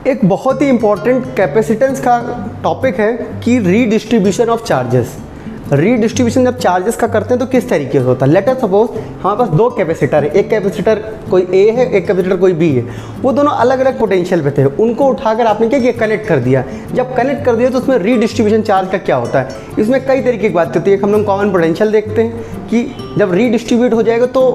एक बहुत ही important capacitance का टॉपिक है कि रीडिस्ट्रीब्यूशन ऑफ चार्जेस। रीडिस्ट्रीब्यूशन जब चार्जेस का करते हैं तो किस तरीके से होता है। लेट अस सपोज हमारे पास दो कैपेसिटर है, एक कैपेसिटर कोई ए है, एक कैपेसिटर कोई बी है। वो दोनों अलग अलग पोटेंशियल पे थे, उनको उठाकर आपने क्या किया, कनेक्ट कर दिया। जब कनेक्ट कर दिया तो उसमें रीडिस्ट्रीब्यूशन चार्ज का क्या होता है। इसमें कई तरीके की बात होती है। एक हम लोग कॉमन पोटेंशियल देखते हैं कि जब रीडिस्ट्रीब्यूट हो जाएगा तो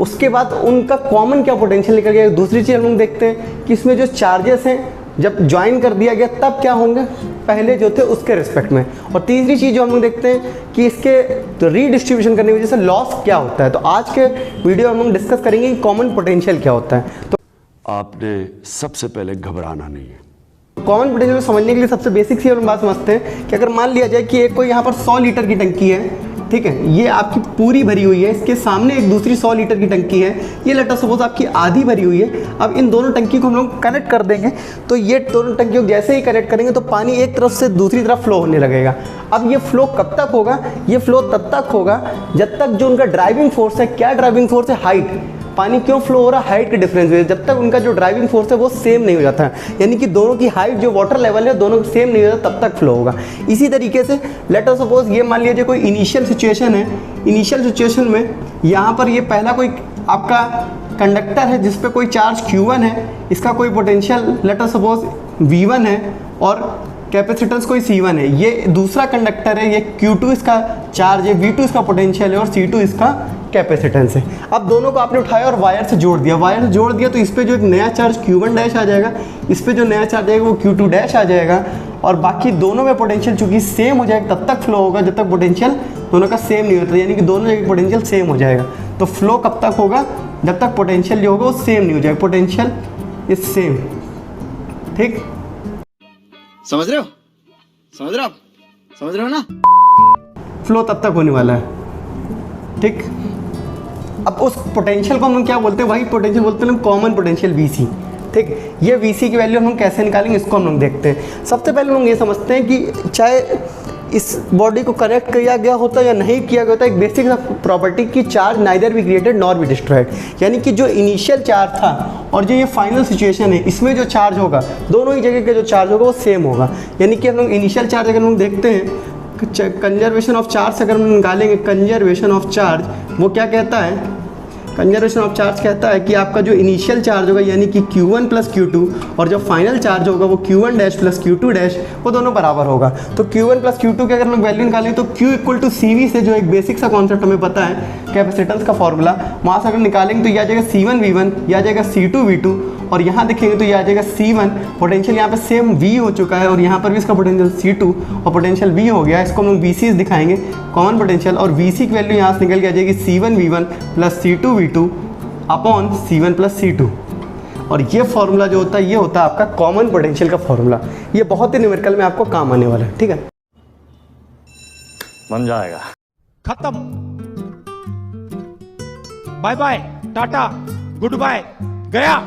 उसके बाद उनका कॉमन क्या पोटेंशियल निकल गया। दूसरी चीज़ हम लोग देखते हैं कि इसमें जो चार्जेस हैं जब ज्वाइन कर दिया गया तब क्या होंगे, पहले जो थे उसके रिस्पेक्ट में। और तीसरी चीज़ जो हम लोग देखते हैं कि इसके तो रीडिस्ट्रीब्यूशन करने की वजह से लॉस क्या होता है। तो आज के वीडियो हम लोग डिस्कस करेंगे कि कॉमन पोटेंशियल क्या होता है। तो आपने सबसे पहले घबराना नहीं है। कॉमन पोटेंशियल समझने के लिए सबसे बेसिक सी हम बात समझते हैं कि अगर मान लिया जाए कि एक कोई यहाँ पर 100 लीटर की टंकी है, ठीक है, ये आपकी पूरी भरी हुई है, इसके सामने एक दूसरी 100 लीटर की टंकी है, ये लेट अस सपोज आपकी आधी भरी हुई है। अब इन दोनों टंकी को हम लोग कनेक्ट कर देंगे तो ये दोनों टंकियों को जैसे ही कनेक्ट करेंगे तो पानी एक तरफ से दूसरी तरफ फ्लो होने लगेगा। अब ये फ्लो कब तक होगा, ये फ्लो तब तक होगा जब तक जो उनका ड्राइविंग फोर्स है, क्या ड्राइविंग फोर्स है, हाइट। पानी क्यों फ्लो हो रहा है, हाइट के डिफरेंस में, जब तक उनका जो ड्राइविंग फोर्स है वो सेम नहीं हो जाता है, यानी कि दोनों की हाइट जो वाटर लेवल है दोनों सेम नहीं हो जाता, तब तक फ्लो होगा। इसी तरीके से लेट अस सपोज ये मान लीजिए कोई इनिशियल सिचुएशन है। इनिशियल सिचुएशन में यहाँ पर ये पहला कोई आपका कंडक्टर है जिस पे कोई चार्ज Q1 है, इसका कोई potential let us suppose V1 है और कैपेसिटेंस कोई C1 है। ये दूसरा कंडक्टर है, ये Q2 इसका चार्ज है, V2 इसका पोटेंशियल है और C2 इसका कैपेसिटेंस है। अब दोनों को आपने उठाया और वायर से जोड़ दिया। वायर से जोड़ दिया तो इस पे जो एक नया चार्ज Q1 डैश आ जाएगा, इस पे जो नया चार्ज आएगा वो Q2 डैश आ जाएगा। और बाकी दोनों में पोटेंशियल चूंकि सेम हो जाएगा तब तक फ्लो होगा जब तक पोटेंशियल दोनों का सेम नहीं होता, यानी कि दोनों जगह पोटेंशियल सेम हो जाएगा। तो फ्लो कब तक होगा, जब तक पोटेंशियल जो होगा वो सेम नहीं हो जाएगा, पोटेंशियल इज सेम। ठीक, समझ रहे हो, समझ रहे हो आप, समझ रहे हो ना। फ्लो तब तक होने वाला है। ठीक, अब उस पोटेंशियल को हम लोग क्या बोलते हैं, वही पोटेंशियल बोलते हैं कॉमन पोटेंशियल VC। ठीक, ये VC की वैल्यू हम लोग कैसे निकालेंगे इसको हम लोग देखते हैं। सबसे पहले हम लोग ये समझते हैं कि चाहे इस बॉडी को कनेक्ट किया गया होता या नहीं किया गया होता, एक बेसिक प्रॉपर्टी की charge neither be created nor be destroyed, यानी कि जो इनिशियल चार्ज था और जो ये फाइनल सिचुएशन है इसमें जो चार्ज होगा दोनों ही जगह का जो चार्ज होगा वो सेम होगा। यानी कि हम लोग इनिशियल चार्ज अगर हम लोग देखते हैं, कंजर्वेशन ऑफ चार्ज अगर हम निकालेंगे, कंजर्वेशन ऑफ चार्ज वो क्या कहता है, कंजर्वेशन ऑफ चार्ज कहता है कि आपका जो इनिशियल चार्ज होगा यानी कि Q1 प्लस Q2 और जो फाइनल चार्ज होगा वो Q1 dash plus Q2 dash वो दोनों बराबर होगा। तो Q1 प्लस Q2 की अगर हम वैल्यू निकालें तो Q इक्वल टू CV से जो एक बेसिक सा कॉन्सेप्ट हमें पता है कैपेसिटेंस का फॉर्मूला, वहाँ से अगर निकालेंगे तो यह आ जाएगा C1 V1, यह आ जाएगा C2 V2 और यहाँ देखेंगे तो यह आ जाएगा C1। पोटेंशियल यहाँ पे सेम V हो चुका है और यहाँ पर भी इसका पोटेंशियल C2 और पोटेंशियल V हो गया। इसको हम लोग VCs दिखाएंगे, कॉमन पोटेंशियल, और VC की वैल्यू यहाँ से निकल के आ जाएगी C1 V1 plus C2 V2 upon C1 plus C2। और ये फॉर्मूला जो होता है ये होता है आपका कॉमन पोटेंशियल का फॉर्मूला। ये बहुत ही न्यूमेरिकल में आपको काम आने वाला है। ठीक है, बन जाएगा। खत्म, bye bye, ta-ta, good bye, गया।